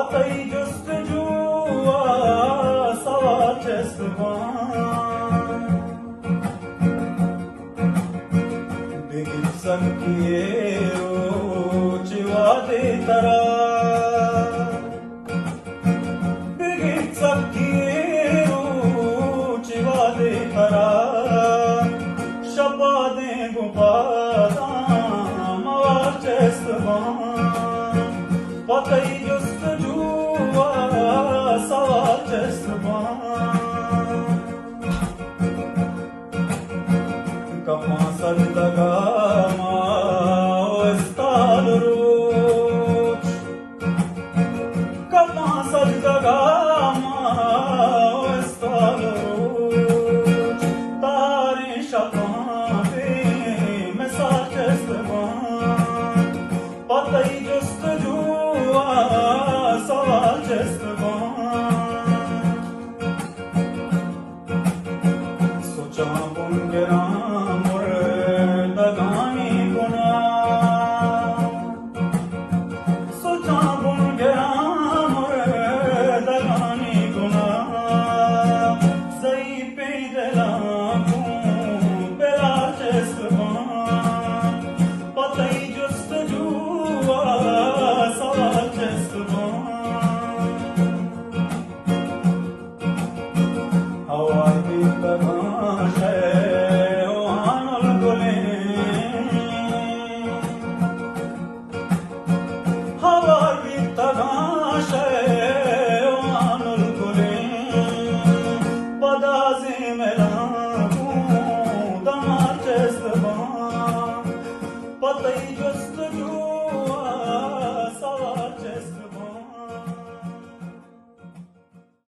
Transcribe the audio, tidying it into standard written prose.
Patayı gösterüyor savaş esvan Begit sakkiyo çivade tara Begit sakkiyo çivade tara Şapade gupada mavaş esvan Patayı gösteriyor savaş esvan Kapma sarıdagama o estalruç Kapma sarıdagama o estalruç Tari şapate mesaj esvan Patayı gösteriyor savaş esvan Socha bungeram dagani guna Socha bungeram dagani guna Zai peydela belaş esvan Patayı gösteriyor savaş esvan Hava bitagaşe o anol gole Hava bitagaşe o anol gole Padazi melaku damaç esvan Patayı